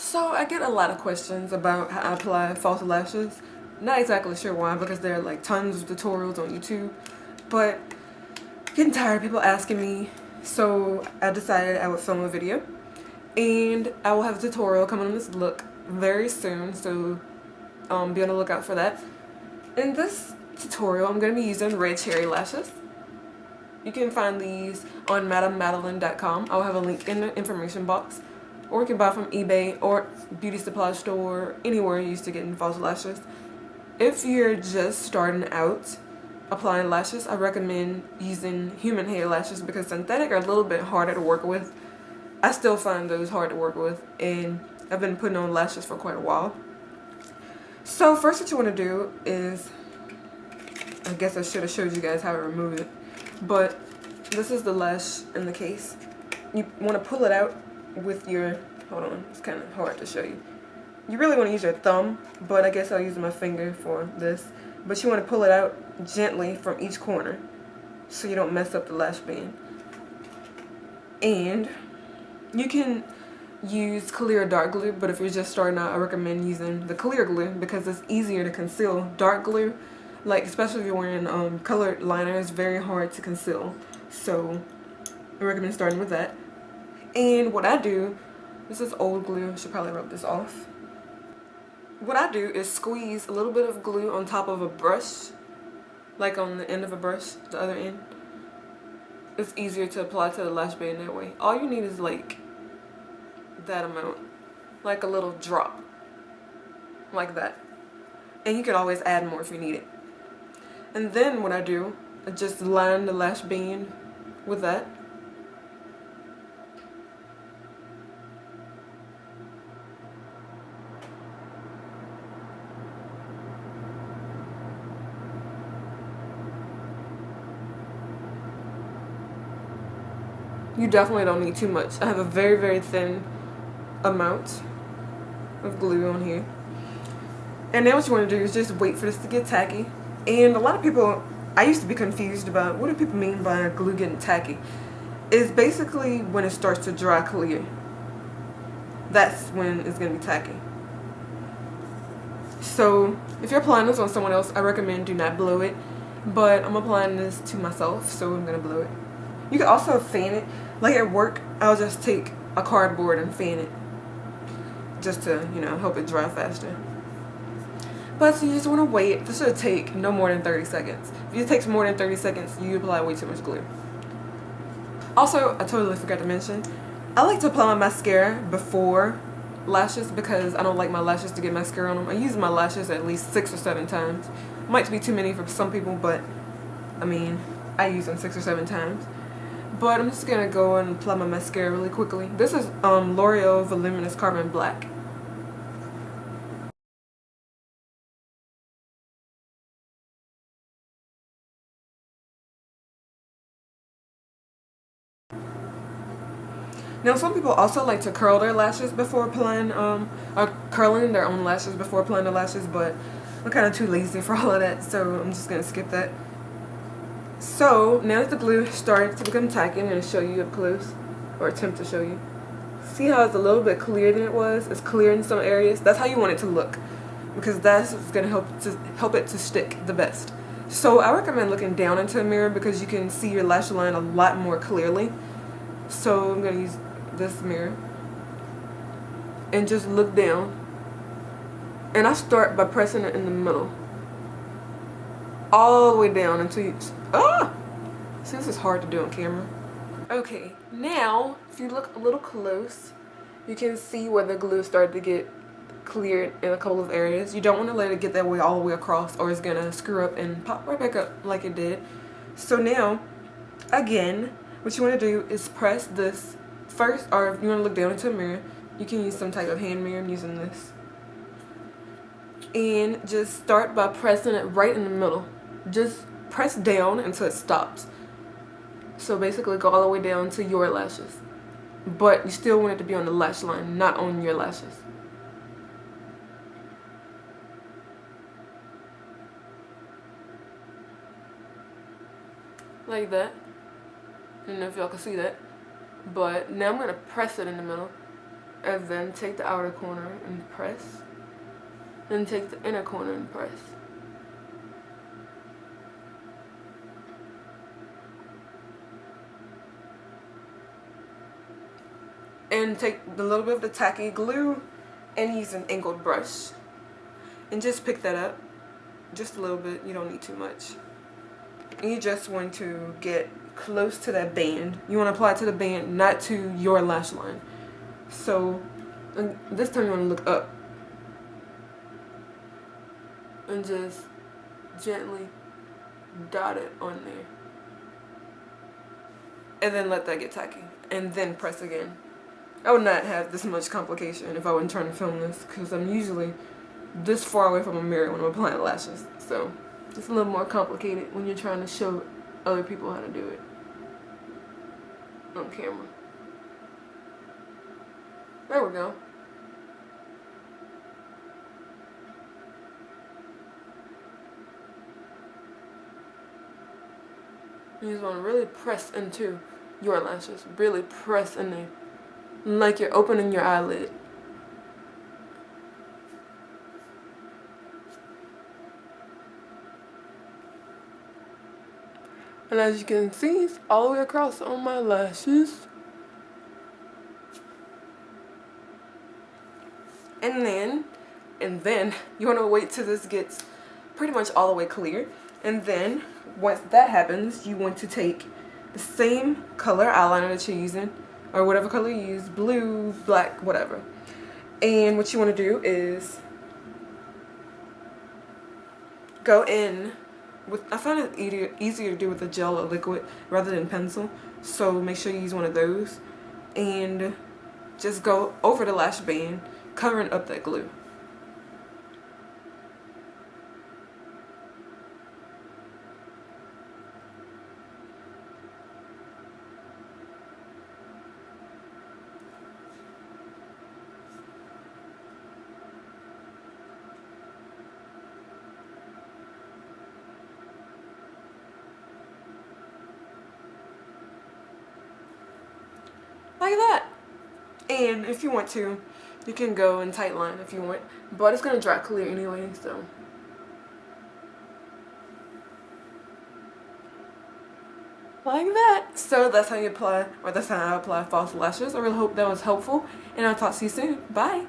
So I get a lot of questions about how I apply false lashes. Not exactly sure why, because there are like tons of tutorials on YouTube, but getting tired of people asking me, so I decided I would film a video, and I will have a tutorial coming on this look very soon, so be on the lookout for that. In this tutorial, I'm going to be using red cherry lashes. You can find these on MadameMadeline.com. I'll have a link in the information box. Or you can buy from eBay or beauty supply store, anywhere you used to get false lashes. If you're just starting out applying lashes, I recommend using human hair lashes because synthetic are a little bit harder to work with. I still find those hard to work with, and I've been putting on lashes for quite a while. So first what you want to do is, I guess I should have showed you guys how to remove it, but this is the lash in the case. You want to pull it out with your, hold on, it's kind of hard to show you. You really want to use your thumb, but I guess I'll use my finger for this. But you want to pull it out gently from each corner so you don't mess up the lash band. And you can use clear or dark glue, but if you're just starting out, I recommend using the clear glue because it's easier to conceal. Dark glue, like especially if you're wearing colored liner, it's very hard to conceal. So I recommend starting with that. And what I do, this is old glue, should probably rub this off. What I do is squeeze a little bit of glue on top of a brush, like on the end of a brush, the other end. It's easier to apply to the lash band that way. All you need is like that amount, like a little drop, like that. And you can always add more if you need it. And then what I do, I just line the lash band with that. You definitely don't need too much. I have a very, very thin amount of glue on here. And then what you want to do is just wait for this to get tacky. And a lot of people, I used to be confused about what do people mean by glue getting tacky. It's basically when it starts to dry clear. That's when it's going to be tacky. So if you're applying this on someone else, I recommend do not blow it. But I'm applying this to myself, so I'm going to blow it. You can also fan it. Like at work, I'll just take a cardboard and fan it. Just to, help it dry faster. But so you just want to wait. This should take no more than 30 seconds. If it takes more than 30 seconds, you apply way too much glue. Also, I totally forgot to mention, I like to apply my mascara before lashes because I don't like my lashes to get mascara on them. I use my lashes at least 6 or 7 times. Might be too many for some people, but I use them 6 or 7 times. But I'm just going to go and apply my mascara really quickly. This is L'Oreal Voluminous Carbon Black. Now some people also like to curl their lashes before applying, or curling their own lashes before applying the lashes, but I'm kind of too lazy for all of that, so I'm just going to skip that. So now that the glue started to become tacky, I'm going to show you up close, or attempt to show you. See how it's a little bit clearer than it was? It's clear in some areas. That's how you want it to look, because that's what's going to help it to stick the best. So I recommend looking down into a mirror because you can see your lash line a lot more clearly. So I'm going to use this mirror and just look down, and I start by pressing it in the middle all the way down until you see, this is hard to do on camera. Okay, now if you look a little close, you can see where the glue started to get cleared in a couple of areas. You don't want to let it get that way all the way across, or it's gonna screw up and pop right back up like it did. So now again, what you want to do is press this first, or if you want to look down into a mirror, you can use some type of hand mirror. I'm using this. And just start by pressing it right in the middle. Just press down until it stops. So basically go all the way down to your lashes. But you still want it to be on the lash line, not on your lashes. Like that. I don't know if y'all can see that. But now I'm going to press it in the middle. And then take the outer corner and press. Then take the inner corner and press. And take the little bit of the tacky glue and use an angled brush. And just pick that up. Just a little bit. You don't need too much. And you just want to get close to that band. You want to apply it to the band, not to your lash line. So this time you want to look up. And just gently dot it on there. And then let that get tacky. And then press again. I would not have this much complication if I wasn't trying to film this, because I'm usually this far away from a mirror when I'm applying lashes. So just a little more complicated when you're trying to show other people how to do it on camera. There we go. You just want to really press into your lashes. Really press in there. Like you're opening your eyelid. And as you can see, it's all the way across on my lashes. And then you want to wait till this gets pretty much all the way clear. And then once that happens, you want to take the same color eyeliner that you're using, or whatever color you use, blue, black, whatever. And what you want to do is go in with, I find it easier to do with a gel or liquid rather than pencil. So make sure you use one of those. And just go over the lash band, covering up that glue. Like that. And if you want to, you can go in tight line if you want, but it's gonna dry clear anyway, so. Like that. So that's how you apply, or that's how I apply false lashes. I really hope that was helpful, and I'll talk to you soon. Bye.